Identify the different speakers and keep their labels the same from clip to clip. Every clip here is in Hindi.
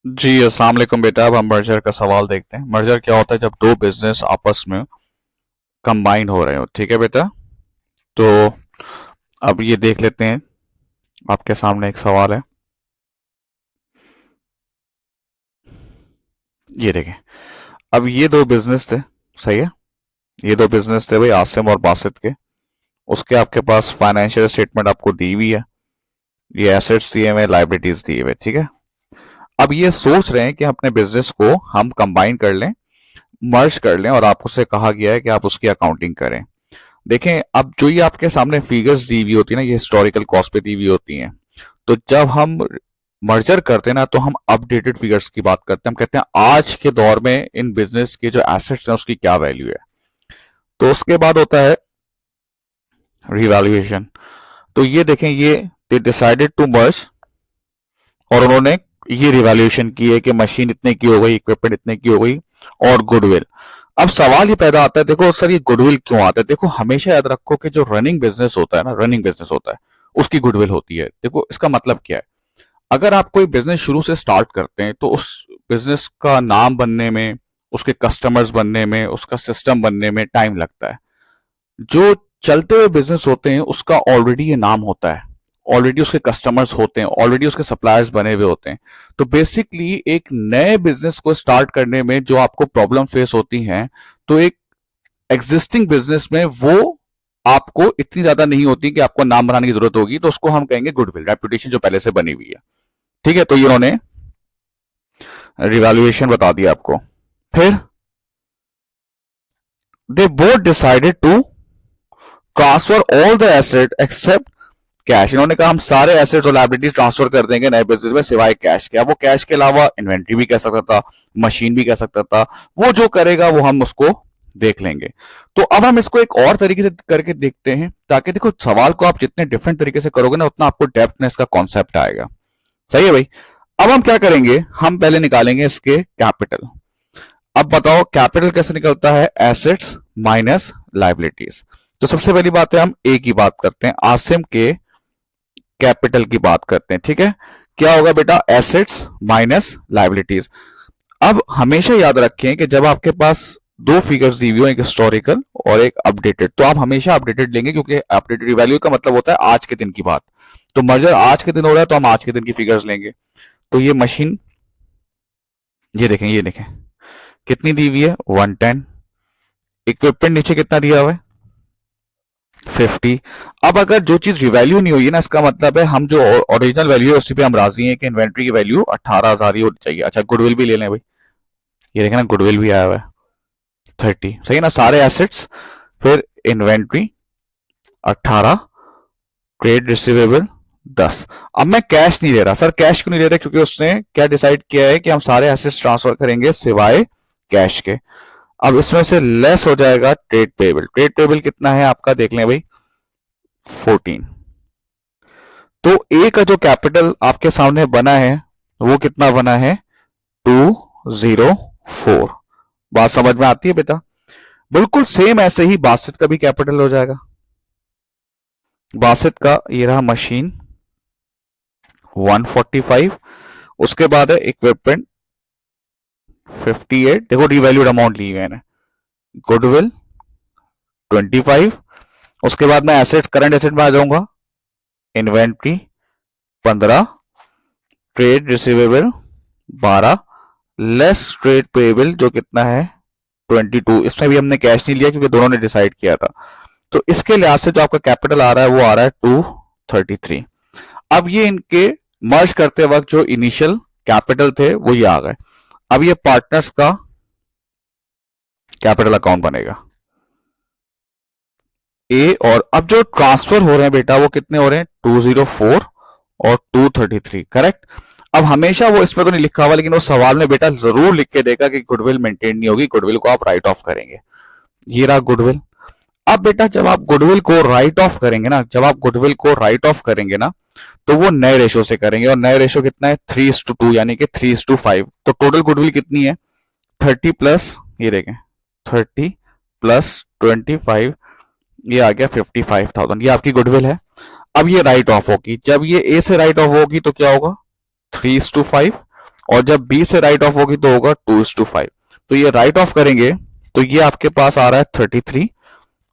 Speaker 1: जी अस्सलाम वालेकुम बेटा। अब हम मर्जर का सवाल देखते हैं। मर्जर क्या होता है? जब दो बिजनेस आपस में कंबाइन हो रहे हो। ठीक है बेटा। तो अब ये देख लेते हैं। आपके सामने एक सवाल है, ये देखें। अब ये दो बिजनेस थे, सही है। ये दो बिजनेस थे भाई, आसिम और बासित के। उसके आपके पास फाइनेंशियल स्टेटमेंट आपको दी हुई है। ये एसेट्स दिए हुए, लाइबिलिटीज दिए हुए, ठीक है। अब ये सोच रहे हैं कि अपने बिजनेस को हम कंबाइन कर लें, मर्ज कर लें, और आपको से कहा गया है कि आप उसकी अकाउंटिंग करें। देखें, अब जो ये आपके सामने फिगर्स दी हुई होती है ना, ये हिस्टोरिकल कॉस्ट पे दी हुई होती हैं। तो जब हम मर्जर करते हैं ना, तो हम अपडेटेड फिगर्स की बात करते हैं। हम कहते हैं आज के दौर में इन बिजनेस के जो एसेट्स हैं उसकी क्या वैल्यू है। तो उसके बाद होता है रिवैल्यूएशन। तो ये देखें, ये दे डिसाइडेड टू मर्ज, और उन्होंने ये रिवैल्यूएशन की है कि मशीन इतने की हो गई, इक्विपमेंट इतने की हो गई, और गुडविल। अब सवाल ये पैदा आता है, देखो सर ये गुडविल क्यों आता है? देखो हमेशा याद रखो कि जो रनिंग बिजनेस होता है ना, रनिंग बिजनेस होता है, उसकी गुडविल होती है। देखो इसका मतलब क्या है? अगर आप कोई बिजनेस शुरू से स्टार्ट करते हैं तो उस बिजनेस का नाम बनने में, उसके कस्टमर्स बनने में, उसका सिस्टम बनने में टाइम लगता है। जो चलते हुए बिजनेस होते हैं उसका ऑलरेडी ये नाम होता है, ऑलरेडी उसके कस्टमर्स होते हैं, ऑलरेडी उसके सप्लायर्स बने हुए होते हैं। तो बेसिकली एक नए बिजनेस को स्टार्ट करने में जो आपको प्रॉब्लम फेस होती हैं, तो एक एग्जिस्टिंग बिजनेस में वो आपको इतनी ज्यादा नहीं होती कि आपको नाम बनाने की जरूरत होगी। तो उसको हम कहेंगे गुडविल, रेपुटेशन जो पहले से बनी हुई है। ठीक है, तो ये इन्होंने रिवैल्यूएशन बता दिया आपको। फिर they both decided to transfer all the asset except cash. इन्होंने कहा हम सारे एसेट्स और लायबिलिटीज ट्रांसफर कर देंगे नए बिजनेस में सिवाय कैश के। अब वो कैश के अलावा इन्वेंट्री भी कह सकता था, मशीन भी कह सकता था, वो जो करेगा वो हम उसको देख लेंगे। तो अब हम इसको एक और तरीके से करके देखते हैं, ताकि देखो सवाल को आप जितने डिफरेंट तरीके से करोगे ना, उतना आपको डेप्थनेस का कॉन्सेप्ट आएगा। सही है भाई। अब हम क्या करेंगे, हम पहले निकालेंगे इसके कैपिटल। अब बताओ कैपिटल कैसे निकलता है? Assets minus liabilities. तो सबसे पहली बात है, हम ए की बात करते हैं, आसिम के कैपिटल की बात करते हैं। ठीक है, क्या होगा बेटा? Assets minus liabilities. अब हमेशा याद रखें कि जब आपके पास दो फिगर्स दी हुई हो, एक हिस्टोरिकल और एक अपडेटेड, तो आप हमेशा अपडेटेड लेंगे, क्योंकि अपडेटेड वैल्यू का मतलब होता है आज के दिन की बात। तो मर्जर आज के दिन हो रहा है तो हम आज के दिन की फिगर्स लेंगे। तो ये मशीन, ये देखें, ये देखें कितनी दी हुई है, 110। इक्विपमेंट नीचे कितना दिया हुआ है, 50। अब अगर जो चीज रिवैल्यू नहीं हुई है ना, इसका मतलब है हम जो ओरिजिनल वैल्यू है उसी पे हम राजी हैं कि इन्वेंट्री की वैल्यू 18,000 ही होनी चाहिए। अच्छा, गुडविल भी ले लें भाई, ये देखें ना, गुडविल भी आया हुआ है 30। सही है ना, सारे एसेट्स, फिर इन्वेंट्री 18, ट्रेड रिसीवेबल 10। अब मैं कैश नहीं ले रहा। सर कैश क्यों नहीं ले रहा? क्योंकि उसने क्या डिसाइड किया है कि हम सारे एसेट्स ट्रांसफर करेंगे सिवाय कैश के। अब इसमें से लेस हो जाएगा ट्रेड पेबल। ट्रेड पेबल कितना है आपका, देख लें भाई, 14। तो ए का जो कैपिटल आपके सामने बना है वो कितना बना है, 204। बात समझ में आती है बेटा? बिल्कुल सेम ऐसे ही बासित का भी कैपिटल हो जाएगा। बासित का ये रहा मशीन 145, उसके बाद है इक्विपमेंट 58। देखो रिवैल्यूड अमाउंट ली है मैंने। गुडविल 25, उसके बाद मैं एसेट, करंट एसेट में आ जाऊंगा, inventory 15, trade receivable 12, less trade payable जो कितना है 22। इसमें भी हमने कैश नहीं लिया क्योंकि दोनों ने डिसाइड किया था। तो इसके लिहाज से जो आपका कैपिटल आ रहा है वो आ रहा है 233। अब ये इनके मर्ज करते वक्त जो इनिशियल कैपिटल थे वो ये आ गए। अब ये पार्टनर्स का कैपिटल अकाउंट बनेगा ए। और अब जो ट्रांसफर हो रहे हैं बेटा वो कितने हो रहे हैं, 204 और 233, करेक्ट। अब हमेशा वो इसमें तो नहीं लिखा हुआ, लेकिन वो सवाल में बेटा जरूर लिख के देगा कि गुडविल मेंटेन नहीं होगी, गुडविल को आप राइट ऑफ करेंगे। ये रहा गुडविल। अब बेटा जब आप गुडविल को राइट ऑफ करेंगे ना, जब आप गुडविल को राइट ऑफ करेंगे ना, तो वो नए रेशो से करेंगे, और नए रेशो कितना है, 3:2, यानी कि 3:5। तो टोटल गुडविल कितनी है, 30 प्लस, ये देखें, 30 प्लस 25, ये आ गया 55,000। ये आपकी गुडविल है। अब ये राइट ऑफ होगी, जब ये ए से राइट ऑफ होगी तो क्या होगा, 3:5, और जब बी से राइट ऑफ होगी तो होगा 2:5। तो ये राइट ऑफ करेंगे तो ये आपके पास आ रहा है 33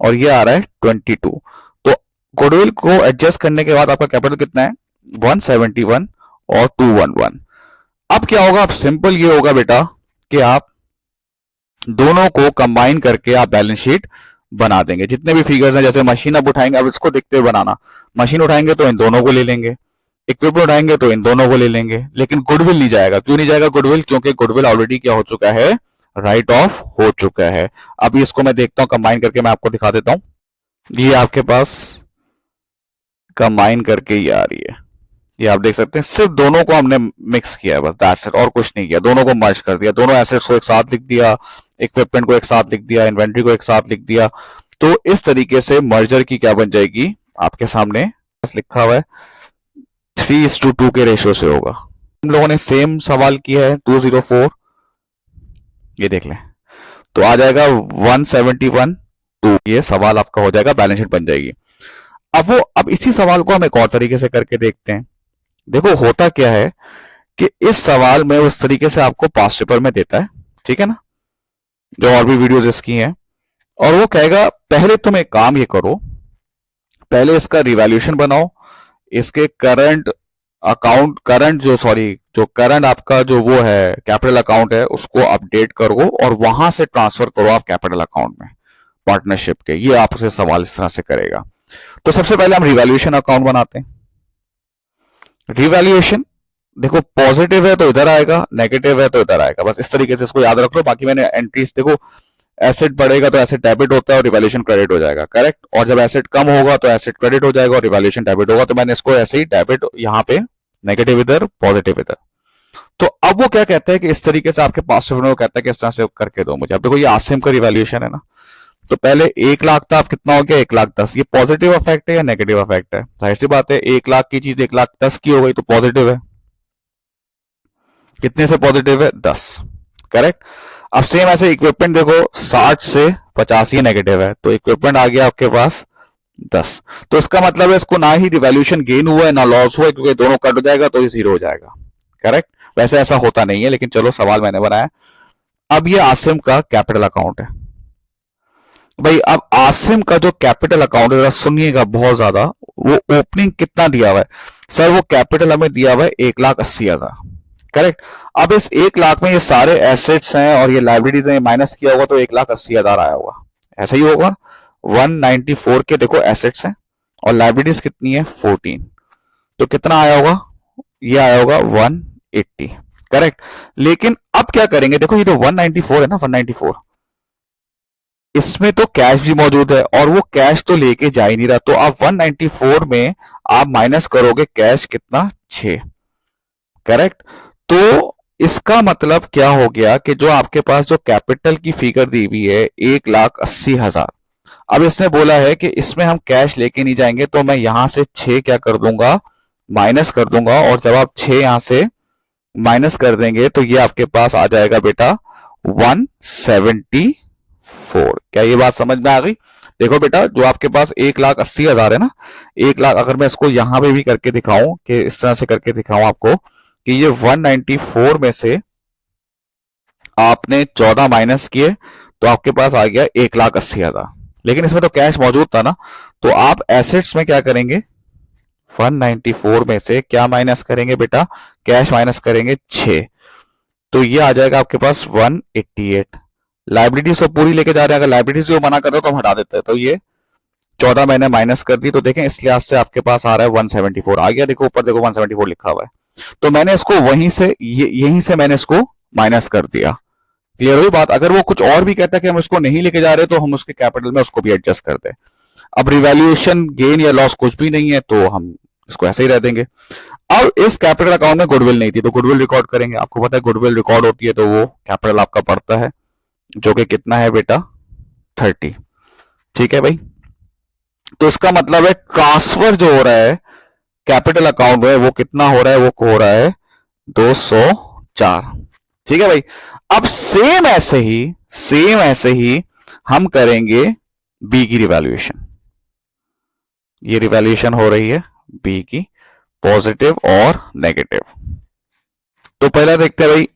Speaker 1: और ये आ रहा है 22। तो गुडविल को एडजस्ट करने के बाद आपका कैपिटल कितना है 171 और 211। अब क्या होगा, अब सिंपल ये होगा बेटा कि आप दोनों को कंबाइन करके आप बैलेंस शीट बना देंगे। जितने भी फिगर्स हैं, जैसे मशीन अब उठाएंगे, अब इसको देखते हुए बनाना। मशीन उठाएंगे तो इन दोनों को ले लेंगे, इक्विपमेंट उठाएंगे तो इन दोनों को ले लेंगे, लेकिन गुडविल नहीं जाएगा। क्यों नहीं जाएगा गुडविल? क्योंकि गुडविल ऑलरेडी क्या हो चुका है, राइट ऑफ हो चुका है। अभी इसको मैं देखता हूं कंबाइन करके, मैं आपको दिखा देता हूं। ये आपके पास कंबाइन करके ये आ रही है, ये आप देख सकते हैं। सिर्फ दोनों को हमने मिक्स किया है, बस दैट्स इट, और कुछ नहीं किया। दोनों को मर्ज कर दिया, दोनों एसेट्स को एक साथ लिख दिया, इक्विपमेंट को एक साथ लिख दिया, इन्वेंट्री को एक साथ लिख दिया। तो इस तरीके से मर्जर की क्या बन जाएगी आपके सामने लिखा हुआ है 3:2 के रेशियो से होगा। हम लोगों ने सेम सवाल किया है 204, ये देख लें तो आ जाएगा 171 2। ये सवाल आपका हो जाएगा, बैलेंस शीट बन जाएगी। अब इसी सवाल को हम एक और तरीके से करके देखते हैं। देखो होता क्या है कि इस सवाल में उस तरीके से आपको पास्ट पेपर में देता है, ठीक है ना, जो और भी वीडियोस इसकी हैं, और वो कहेगा पहले तुम एक काम ये करो, पहले इसका रिवैल्यूएशन बनाओ, इसके करंट अकाउंट, जो करंट आपका जो वो है कैपिटल अकाउंट है उसको अपडेट करो और वहां से ट्रांसफर करो आप कैपिटल अकाउंट में पार्टनरशिप के। ये आपसे सवाल इस तरह से करेगा। तो सबसे पहले हम रिवैल्यूएशन अकाउंट बनाते हैं। रिवैल्यूएशन देखो पॉजिटिव है तो इधर आएगा, नेगेटिव है तो इधर आएगा, बस इस तरीके से इसको याद रख लो। बाकी मैंने एंट्रीज देखो, एसेट बढ़ेगा तो एसेट डेबिट होता है और रिवैल्यूएशन क्रेडिट हो जाएगा, करेक्ट। और जब एसेट कम होगा तो एसेट क्रेडिट हो जाएगा और रिवैल्यूएशन डेबिट होगा। तो मैंने इसको ऐसे ही डेबिट यहाँ पे, नेगेटिव इधर, पॉजिटिव इधर। तो अब वो क्या कहता है कि इस तरीके से आपके पास वो कहता है कि इस तरह से करके दो मुझे। अब देखो ये आसिम का रिवैल्यूएशन है ना, तो पहले 1,00,000 था, अब कितना हो गया 1,10,000। ये पॉजिटिव इफेक्ट है या नेगेटिव इफेक्ट है? जाहिर सी बात है 1,00,000 की चीज 1,10,000 की हो गई तो पॉजिटिव है। कितने से पॉजिटिव है? 10, करेक्ट। अब सेम ऐसे इक्विपमेंट देखो 60 से 85 नेगेटिव है, तो इक्विपमेंट आ गया आपके पास 10। तो इसका मतलब है इसको ना ही रिवैल्यूएशन गेन हुआ है ना लॉस हुआ है, क्योंकि दोनों कट हो जाएगा तो ये जीरो हो जाएगा, करेक्ट। वैसे ऐसा होता नहीं है, लेकिन चलो सवाल मैंने बनाया। अब ये आसिम का कैपिटल अकाउंट है भाई। अब आसिम का जो कैपिटल अकाउंट है, सुनिएगा बहुत ज्यादा, वो ओपनिंग कितना दिया हुआ है सर? वो कैपिटल हमें दिया हुआ है 1,80,000, करेक्ट। अब इस 1,00,000 में ये सारे एसेट्स हैं और ये लाइबिलिटीज हैं, माइनस किया होगा तो 1,80,000 आया होगा, ऐसा ही होगा। 194 के देखो एसेट्स हैं और लाइबिलिटीज कितनी है 14, तो कितना आया होगा? ये आया होगा 180, करेक्ट। लेकिन अब क्या करेंगे, देखो ये जो 194 है ना, 194, इसमें तो कैश भी मौजूद है और वो कैश तो लेके जा ही नहीं रहा। तो आप 194 में आप माइनस करोगे कैश कितना, 6, करेक्ट। तो इसका मतलब क्या हो गया कि जो आपके पास जो कैपिटल की फिगर दी हुई है 1,80,000, अब इसने बोला है कि इसमें हम कैश लेके नहीं जाएंगे, तो मैं यहां से 6 क्या कर दूंगा, माइनस कर दूंगा। और जब आप 6 यहां से माइनस कर देंगे तो ये आपके पास आ जाएगा बेटा 174। क्या ये बात समझ में आ गई? देखो बेटा, जो आपके पास 1,80,000 है ना, 1,00,000 अगर मैं इसको यहां पे भी करके दिखाऊं, कि इस तरह से करके दिखाऊं आपको कि ये 194 में से आपने 14 माइनस किए तो आपके पास आ गया 1,80,000। लेकिन इसमें तो कैश मौजूद था ना, तो आप एसेट्स में क्या करेंगे, 194 में से क्या माइनस करेंगे बेटा, कैश माइनस करेंगे 6, तो ये आ जाएगा आपके पास 188। लाइबिलिटीज तो पूरी लेके जा रहे हैं, अगर लाइबिलिटीज जो मना कर रहे हो तो हम हटा देते हैं। तो ये 14 मैंने माइनस कर दी, तो देखें इस लिहाज से आपके पास आ रहा है 174 आ गया। देखो ऊपर देखो 174 लिखा हुआ है, तो मैंने इसको वहीं से यहीं से मैंने इसको माइनस कर दिया। क्लियर हुई बात? अगर वो कुछ और भी कहता है कि हम इसको नहीं लेके जा रहे तो हम उसके कैपिटल में उसको भी एडजस्ट कर दे। अब रिवैल्यूएशन गेन या लॉस कुछ भी नहीं है तो हम इसको ऐसे ही रह देंगे। अब इस कैपिटल अकाउंट में गुडविल नहीं थी तो गुडविल रिकॉर्ड करेंगे। आपको पता है गुडविल रिकॉर्ड होती है तो वो कैपिटल आपका बढ़ता है, जो कि कितना है बेटा 30, ठीक है भाई। तो इसका मतलब है ट्रांसफर जो हो रहा है कैपिटल अकाउंट में वो कितना हो रहा है, वो हो रहा है 204, ठीक है भाई। अब सेम ऐसे ही हम करेंगे बी की रिवैल्यूएशन। ये रिवैल्यूएशन हो रही है बी की, पॉजिटिव और नेगेटिव, तो पहला देखते हैं भाई,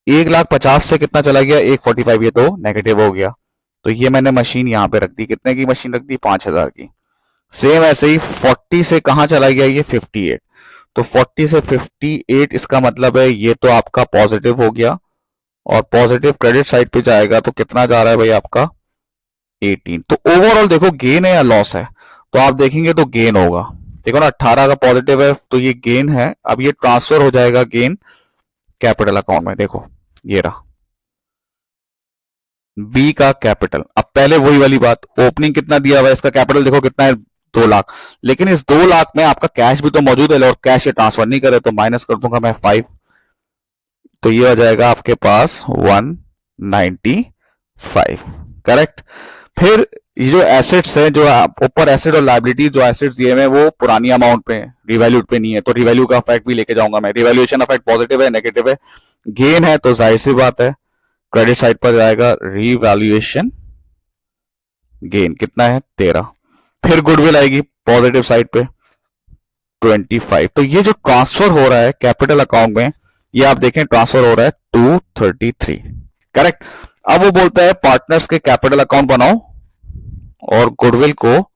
Speaker 1: 1,50,000 से कितना चला गया, 145, ये तो नेगेटिव हो गया। तो ये मैंने मशीन यहाँ पे रख दी, कितने की मशीन रख दी, 5,000 की। सेम ऐसे ही 40 से कहाँ चला गया, ये 58। तो 40 से 58, इसका मतलब है ये तो आपका पॉजिटिव हो गया, और पॉजिटिव क्रेडिट साइड पे जाएगा तो कितना जा रहा है भाई आपका, 18। तो ओवरऑल देखो गेन है या लॉस है, तो आप देखेंगे तो गेन होगा। देखो ना, 18 का पॉजिटिव है तो ये गेन है। अब ये ट्रांसफर हो जाएगा गेन कैपिटल अकाउंट में। देखो ये रहा बी का कैपिटल। अब पहले वही वाली बात, ओपनिंग कितना दिया हुआ है, इसका कैपिटल देखो कितना है, 2 लाख। लेकिन इस 2 लाख में आपका कैश भी तो मौजूद है, और कैश ये ट्रांसफर नहीं करे तो माइनस कर दूंगा मैं 5। तो ये हो जाएगा आपके पास 195, करेक्ट। फिर ये जो एसेट्स है, जो ऊपर एसेट और लाइबिलिटी, जो एसेट्स दिए हैं वो पुरानी अमाउंट पे, रिवैल्यूड पे नहीं है, तो रिवैल्यू का इफेक्ट भी लेके जाऊंगा मैं। रिवैल्यूएशन इफेक्ट पॉजिटिव है, नेगेटिव है, गेन है तो जाहिर सी बात है क्रेडिट साइड पर जाएगा रिवैल्यूएशन गेन, कितना है 13। फिर गुडविल आएगी पॉजिटिव साइड पे 25। तो ये जो ट्रांसफर हो रहा है कैपिटल अकाउंट में, ये आप देखें ट्रांसफर हो रहा है 233, करेक्ट। अब वो बोलता है पार्टनर्स के कैपिटल अकाउंट बनाओ और गुडविल को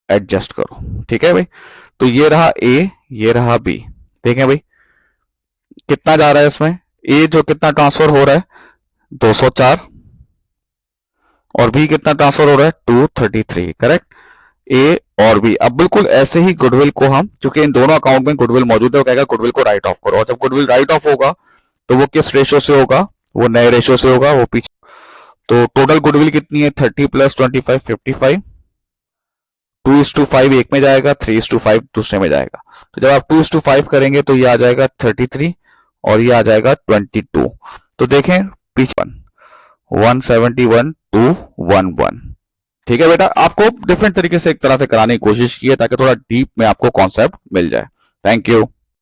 Speaker 1: एडजस्ट करो, ठीक है भाई। तो ये रहा ए, ये रहा बी। देखें भाई कितना जा रहा है इसमें, ए जो कितना ट्रांसफर हो रहा है 204, और बी कितना ट्रांसफर हो रहा है 233, करेक्ट। ए और बी। अब बिल्कुल ऐसे ही गुडविल को हम, क्योंकि इन दोनों अकाउंट में गुडविल मौजूद है, वो कहेगा गुडविल को राइट ऑफ करो। और जब गुडविल राइट ऑफ होगा तो वो किस रेशियो से होगा, वो नए रेशियो से होगा, वो पीछे। तो टोटल गुडविल कितनी है, 30 + 25 55। 2:5 एक में जाएगा, 3:5 दूसरे में जाएगा। तो जब आप 2:5 करेंगे तो ये आ जाएगा 33 और ये आ जाएगा 22। तो देखें पीछे 171 to 11। ठीक है बेटा, आपको डिफरेंट तरीके से एक तरह से कराने की कोशिश की है ताकि थोड़ा डीप में आपको कॉन्सेप्ट मिल जाए। Thank you.